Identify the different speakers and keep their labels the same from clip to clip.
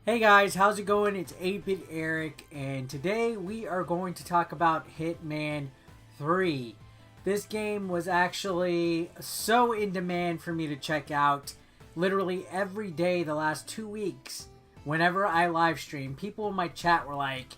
Speaker 1: Hey guys, how's it going? It's 8-Bit Eric, and today we are going to talk about Hitman 3. This game was actually so in demand for me to check out literally every day the last 2 weeks. Whenever I live stream, people in my chat were like,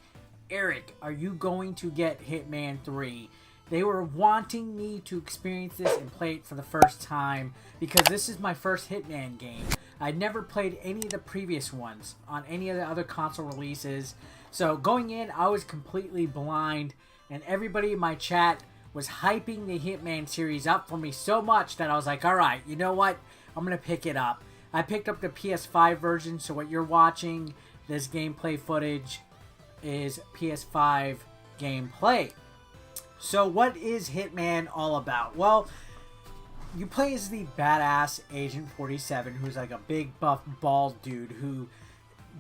Speaker 1: Eric, are you going to get Hitman 3? They were wanting me to experience this and play it for the first time because this is my first Hitman game. I'd never played any of the previous ones on any of the other console releases. So going in, I was completely blind, and everybody in my chat was hyping the Hitman series up for me so much that I was like, alright, you know what? I'm going to pick it up. I picked up the PS5 version, so what you're watching, this gameplay footage, is PS5 gameplay. So what is Hitman all about? Well, you play as the badass Agent 47, who's like a big buff bald dude who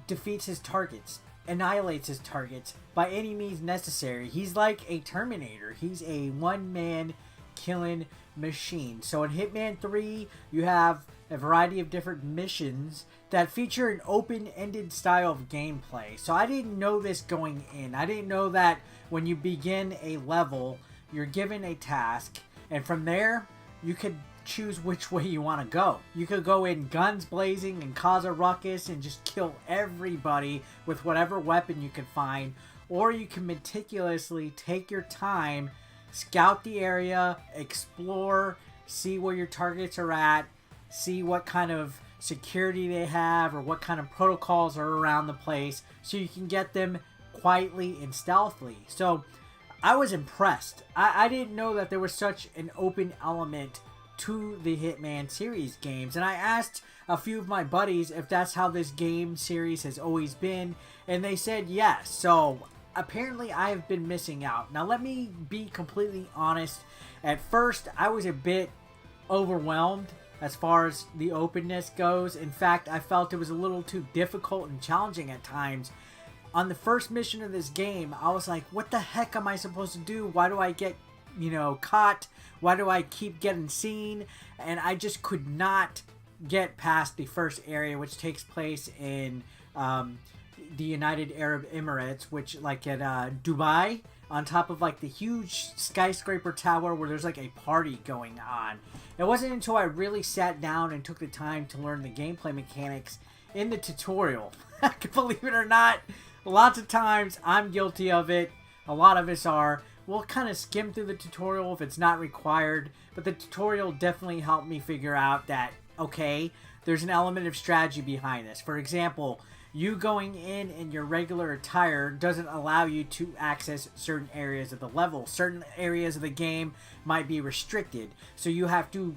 Speaker 1: defeats his targets, annihilates his targets by any means necessary. He's like a Terminator. He's a one-man killing machine. So in Hitman 3, you have a variety of different missions that feature an open-ended style of gameplay. So I didn't know this going in. I didn't know that when you begin a level, you're given a task, and from there, you could choose which way you want to go. You could go in guns blazing and cause a ruckus and just kill everybody with whatever weapon you can find, or you can meticulously take your time, scout the area, explore, see where your targets are at, see what kind of security they have or what kind of protocols are around the place so you can get them quietly and stealthily. So I was impressed. I didn't know that there was such an open element to the Hitman series games, and I asked a few of my buddies if that's how this game series has always been, and they said yes. So apparently I have been missing out. Now let me be completely honest. At first I was a bit overwhelmed as far as the openness goes. In fact, I felt it was a little too difficult and challenging at times. On the first mission of this game, I was like, what the heck am I supposed to do? Why do I get, caught? Why do I keep getting seen? And I just could not get past the first area, which takes place in the United Arab Emirates, which like at Dubai, on top of like the huge skyscraper tower where there's like a party going on. It wasn't until I really sat down and took the time to learn the gameplay mechanics in the tutorial. Believe it or not, lots of times I'm guilty of it. A lot of us are. We'll kind of skim through the tutorial if it's not required, but the tutorial definitely helped me figure out that, okay, there's an element of strategy behind this. For example, you going in your regular attire doesn't allow you to access certain areas of the level. Certain areas of the game might be restricted, so you have to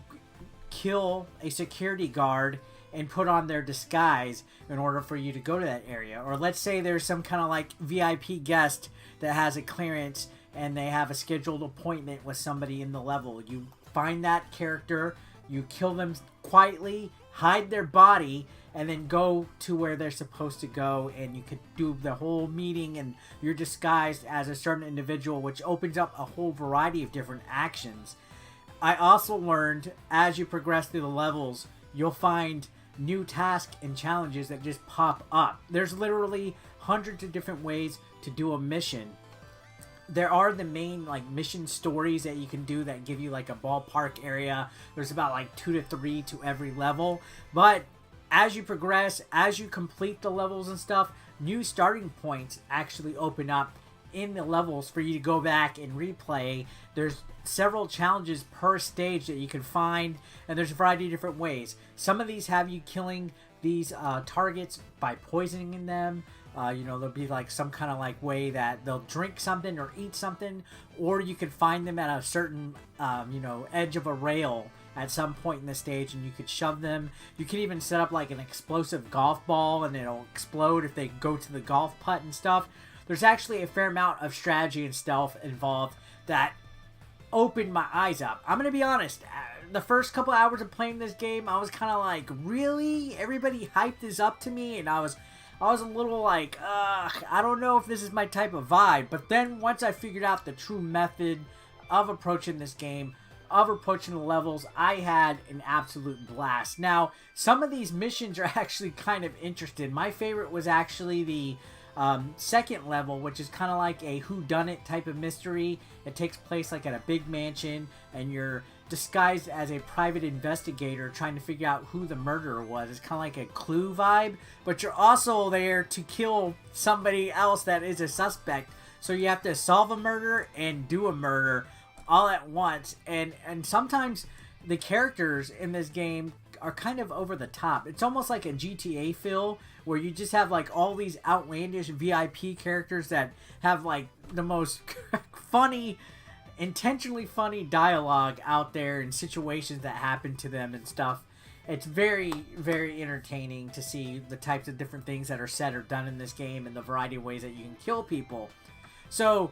Speaker 1: kill a security guard and put on their disguise in order for you to go to that area. Or let's say there's some kind of like VIP guest that has a clearance and they have a scheduled appointment with somebody in the level. You find that character, you kill them quietly, hide their body, and then go to where they're supposed to go, and you could do the whole meeting and you're disguised as a certain individual, which opens up a whole variety of different actions. I also learned as you progress through the levels, you'll find new tasks and challenges that just pop up. There's literally hundreds of different ways to do a mission. There are the main like mission stories that you can do that give you like a ballpark area. There's about like 2 to 3 to every level. But as you progress, as you complete the levels and stuff, new starting points actually open up in the levels for you to go back and replay. There's several challenges per stage that you can find, and there's a variety of different ways. Some of these have you killing these targets by poisoning them. There'll be like some kind of like way that they'll drink something or eat something, or you could find them at a certain edge of a rail at some point in the stage and you could shove them. You could even set up like an explosive golf ball and it'll explode if they go to the golf putt and stuff. There's actually a fair amount of strategy and stealth involved that opened my eyes up. I'm gonna be honest, the first couple hours of playing this game, I was kind of like, really? Everybody hyped this up to me, and I was a little like, I don't know if this is my type of vibe. But then once I figured out the true method of approaching this game, of approaching the levels, I had an absolute blast. Now, some of these missions are actually kind of interesting. My favorite was actually the second level, which is kind of like a whodunit type of mystery. It takes place like at a big mansion, and you're disguised as a private investigator trying to figure out who the murderer was. It's kind of like a Clue vibe, but you're also there to kill somebody else that is a suspect. So you have to solve a murder and do a murder all at once. And sometimes the characters in this game are kind of over the top. It's almost like a GTA feel, where you just have like all these outlandish VIP characters that have like the most funny, intentionally funny dialogue out there and situations that happen to them and stuff. It's very, very entertaining to see the types of different things that are said or done in this game and the variety of ways that you can kill people. So,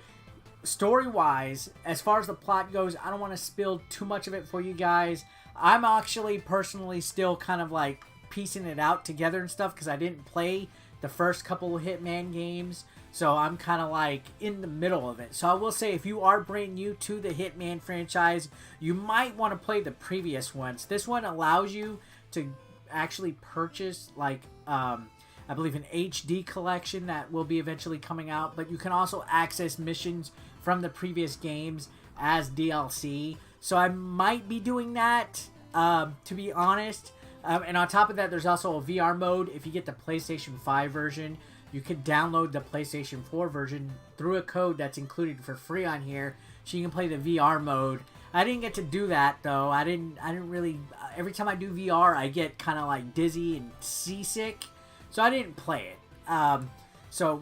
Speaker 1: story-wise, as far as the plot goes, I don't want to spill too much of it for you guys. I'm actually personally still kind of like piecing it out together and stuff because I didn't play the first couple of Hitman games. So I'm kind of like in the middle of it. So I will say, if you are brand new to the Hitman franchise, you might want to play the previous ones. This one allows you to actually purchase like I believe an HD collection that will be eventually coming out, but you can also access missions from the previous games as DLC. So I might be doing that, to be honest. And on top of that, there's also a VR mode. If you get the PlayStation 5 version, you can download the PlayStation 4 version through a code that's included for free on here, so you can play the VR mode. I didn't get to do that though. I didn't really. Every time I do VR, I get kind of like dizzy and seasick, so I didn't play it. So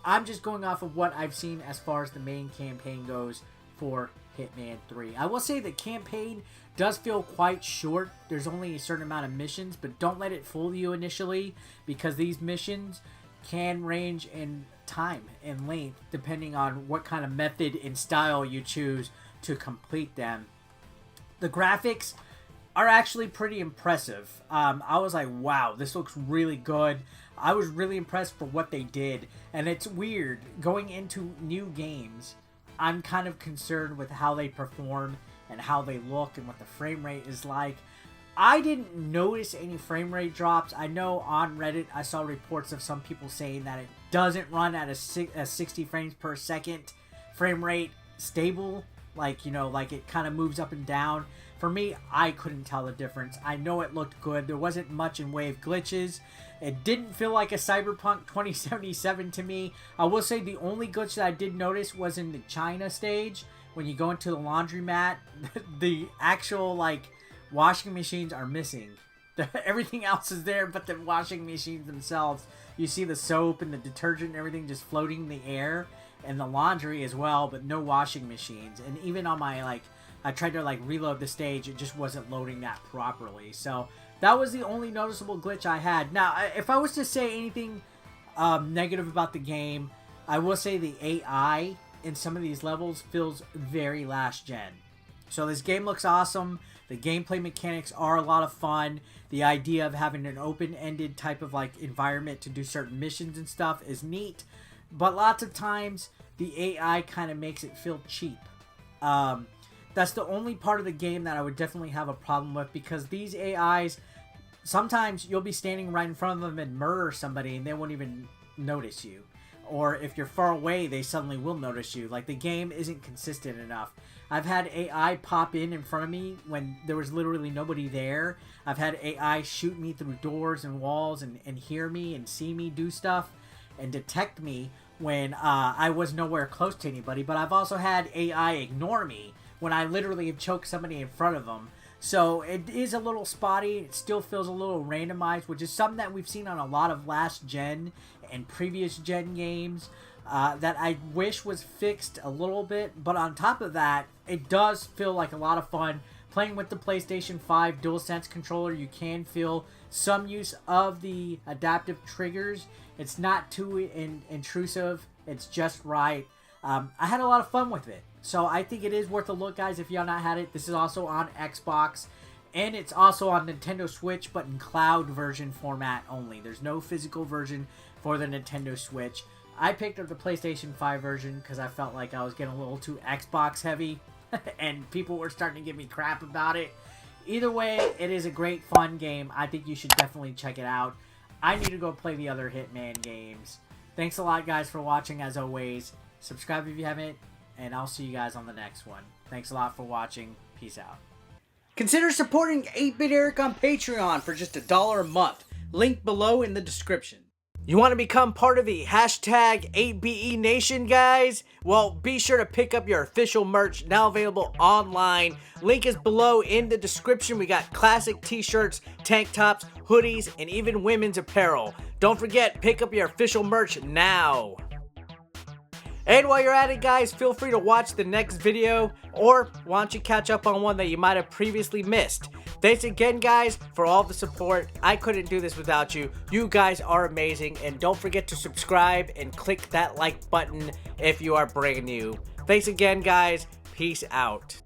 Speaker 1: I'm just going off of what I've seen as far as the main campaign goes for Hitman 3. I will say the campaign does feel quite short. There's only a certain amount of missions, but don't let it fool you initially, because these missions can range in time and length depending on what kind of method and style you choose to complete them. The graphics are actually pretty impressive. I was like, wow, this looks really good. I was really impressed for what they did. And it's weird, going into new games, I'm kind of concerned with how they perform and how they look and what the frame rate is like. I didn't notice any frame rate drops. I know on Reddit I saw reports of some people saying that it doesn't run at a 60 frames per second frame rate stable. Like, you know, like it kind of moves up and down. For me, I couldn't tell the difference. I know it looked good. There wasn't much in way of glitches. It didn't feel like a Cyberpunk 2077 to me. I will say the only glitch that I did notice was in the China stage. When you go into the laundromat, the actual, like, washing machines are missing. Everything else is there but the washing machines themselves. You see the soap and the detergent and everything just floating in the air. And the laundry as well, but no washing machines. And even on my, like, I tried to, like, reload the stage, it just wasn't loading that properly. So that was the only noticeable glitch I had. Now, if I was to say anything negative about the game, I will say the AI in some of these levels feels very last gen. So this game looks awesome. The gameplay mechanics are a lot of fun. The idea of having an open-ended type of, like, environment to do certain missions and stuff is neat. But lots of times, the AI kind of makes it feel cheap. That's the only part of the game that I would definitely have a problem with, because these AIs, sometimes you'll be standing right in front of them and murder somebody and they won't even notice you. Or if you're far away, they suddenly will notice you. Like, the game isn't consistent enough. I've had AI pop in front of me when there was literally nobody there. I've had AI shoot me through doors and walls and hear me and see me do stuff and detect me when I was nowhere close to anybody. But I've also had AI ignore me when I literally have choked somebody in front of them. So it is a little spotty. It still feels a little randomized, which is something that we've seen on a lot of last gen and previous gen games that I wish was fixed a little bit. But on top of that, it does feel like a lot of fun. Playing with the PlayStation 5 DualSense controller, you can feel some use of the adaptive triggers. It's not too intrusive. It's just right. I had a lot of fun with it. So I think it is worth a look, guys, if y'all not had it. This is also on Xbox. And it's also on Nintendo Switch, but in cloud version format only. There's no physical version for the Nintendo Switch. I picked up the PlayStation 5 version because I felt like I was getting a little too Xbox heavy. and people were starting to give me crap about it. Either way, it is a great fun game. I think you should definitely check it out. I need to go play the other Hitman games. Thanks a lot, guys, for watching, as always. Subscribe if you haven't, and I'll see you guys on the next one. Thanks a lot for watching. Peace out. Consider supporting 8-Bit Eric on Patreon for just $1 a month. Link below in the description. You want to become part of the hashtag 8BE Nation, guys? Well, be sure to pick up your official merch, now available online. Link is below in the description. We got classic t-shirts, tank tops, hoodies, and even women's apparel. Don't forget, pick up your official merch now. And while you're at it, guys, feel free to watch the next video, or why don't you catch up on one that you might have previously missed. Thanks again, guys, for all the support. I couldn't do this without you. You guys are amazing, and don't forget to subscribe and click that like button if you are brand new. Thanks again, guys. Peace out.